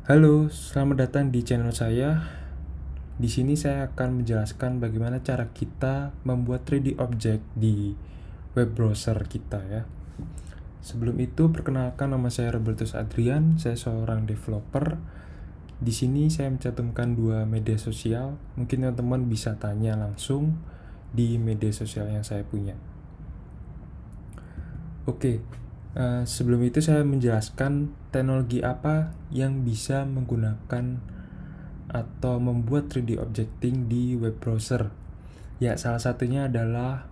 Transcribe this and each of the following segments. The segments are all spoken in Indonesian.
Halo, selamat datang di channel saya. Di sini saya akan menjelaskan bagaimana cara kita membuat 3D object di web browser kita ya. Sebelum itu, perkenalkan nama saya Robertus Adrian, saya seorang developer. Di sini saya mencantumkan 2 media sosial. Mungkin teman-teman bisa tanya langsung di media sosial yang saya punya. Oke, sebelum itu saya menjelaskan teknologi apa yang bisa menggunakan atau membuat 3D objecting di web browser. Ya, salah satunya adalah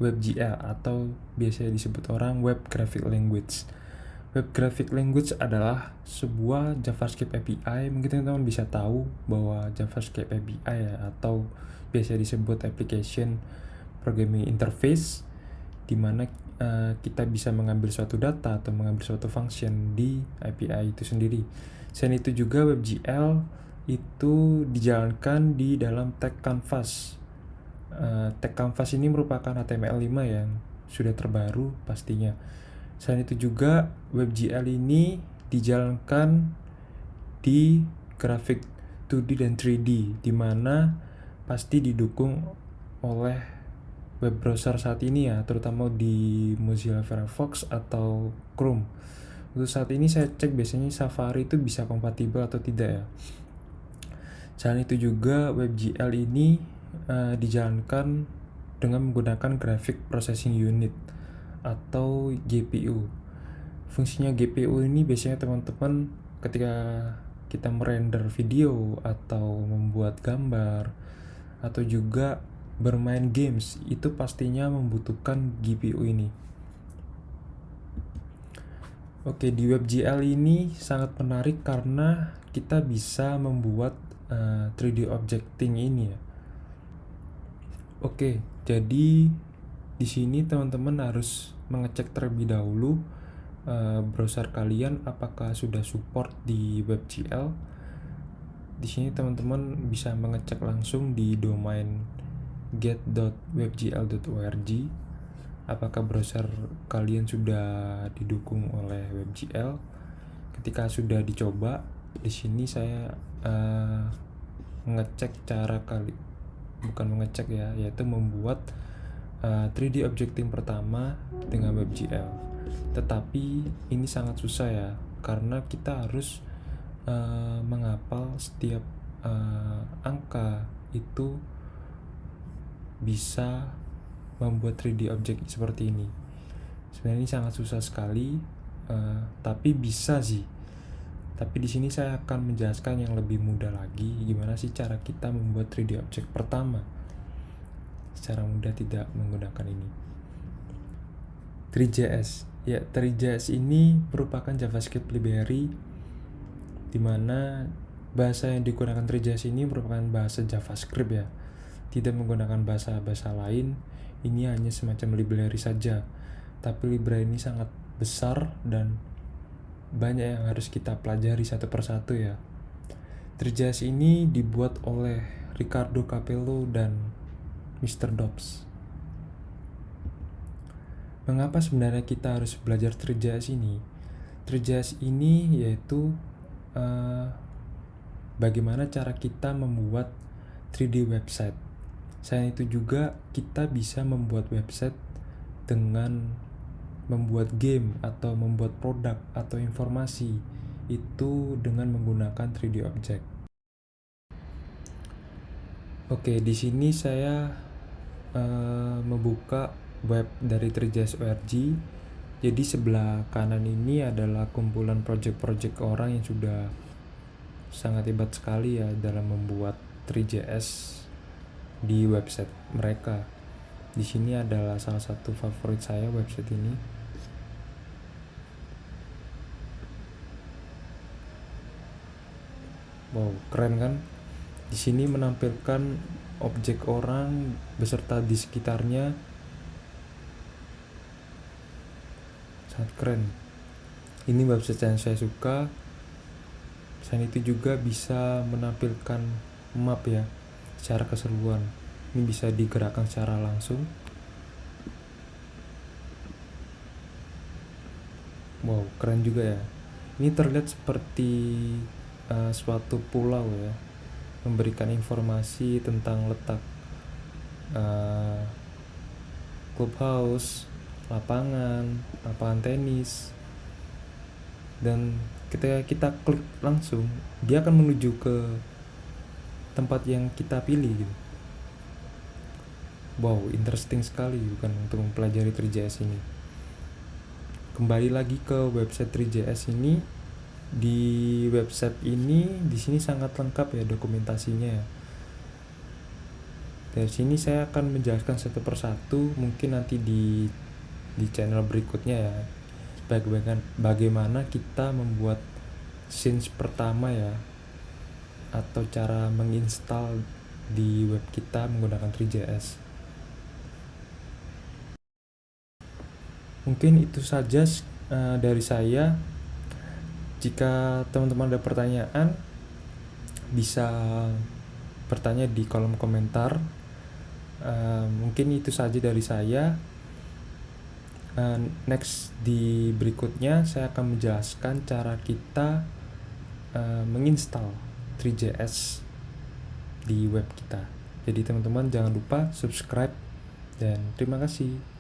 WebGL atau biasa disebut orang Web Graphic Language. Web Graphic Language adalah sebuah JavaScript API. Mungkin teman-teman bisa tahu bahwa JavaScript API ya, atau biasa disebut Application Programming Interface, di mana kita bisa mengambil suatu data atau mengambil suatu function di API itu sendiri. Selain itu juga WebGL itu dijalankan di dalam tag canvas. Tag canvas ini merupakan HTML5 yang sudah terbaru pastinya. Selain itu juga WebGL ini dijalankan di grafik 2D dan 3D, di mana pasti didukung oleh web browser saat ini ya, terutama di Mozilla Firefox atau Chrome. Untuk saat ini saya cek biasanya Safari itu bisa kompatibel atau tidak ya. Selain itu juga WebGL ini dijalankan dengan menggunakan Graphic Processing Unit atau GPU. Fungsinya GPU ini biasanya teman-teman ketika kita merender video atau membuat gambar atau juga bermain games, itu pastinya membutuhkan GPU ini. Oke, di WebGL ini sangat menarik karena kita bisa membuat 3D objecting ini ya. Oke, jadi di sini teman-teman harus mengecek terlebih dahulu browser kalian apakah sudah support di WebGL. Di sini teman-teman bisa mengecek langsung di domain get.webgl.org apakah browser kalian sudah didukung oleh WebGL. Ketika sudah dicoba, di sini saya mengecek cara bukan mengecek ya, yaitu membuat 3D objecting pertama dengan WebGL. Tetapi ini sangat susah ya, karena kita harus menghafal setiap angka itu bisa membuat 3D object seperti ini. Sebenarnya ini sangat susah sekali, tapi bisa sih. Tapi di sini saya akan menjelaskan yang lebih mudah lagi, gimana sih cara kita membuat 3D object pertama secara mudah tidak menggunakan ini. 3JS. Ya, 3JS ini merupakan JavaScript library di mana bahasa yang digunakan 3JS ini merupakan bahasa JavaScript ya. Tidak menggunakan bahasa-bahasa lain. Ini hanya semacam library saja. Tapi library ini sangat besar dan banyak yang harus kita pelajari satu persatu ya. 3JS ini dibuat oleh Ricardo Capello dan Mr. Dobbs. Mengapa sebenarnya kita harus belajar 3JS ini? 3JS ini yaitu bagaimana cara kita membuat 3D website. Selain itu juga kita bisa membuat website dengan membuat game atau membuat produk atau informasi itu dengan menggunakan 3D object. Oke, di sini saya membuka web dari 3JS.org. Jadi sebelah kanan ini adalah kumpulan project-project orang yang sudah sangat hebat sekali ya dalam membuat 3JS di website mereka. Di sini adalah salah satu favorit saya website ini. Wow, keren kan? Di sini menampilkan objek orang beserta di sekitarnya. Sangat keren. Ini website yang saya suka. Selain itu juga bisa menampilkan map ya secara keseluruhan. Ini bisa digerakkan secara langsung. Wow, keren juga ya. Ini terlihat seperti suatu pulau ya, memberikan informasi tentang letak uh, clubhouse, lapangan tenis, dan ketika kita klik langsung dia akan menuju ke tempat yang kita pilih gitu. Wow, interesting sekali bukan untuk mempelajari 3JS ini. Kembali lagi ke website 3JS ini. Di website ini di sini sangat lengkap ya dokumentasinya ya. Dari sini saya akan menjelaskan satu persatu, mungkin nanti di channel berikutnya ya, bagaimana kita membuat scenes pertama ya, atau cara menginstal di web kita menggunakan 3JS. Mungkin itu saja dari saya. Jika teman-teman ada pertanyaan, bisa bertanya di kolom komentar. Mungkin itu saja dari saya. Next di berikutnya saya akan menjelaskan cara kita menginstal 3JS di web kita. Jadi teman-teman jangan lupa subscribe dan terima kasih.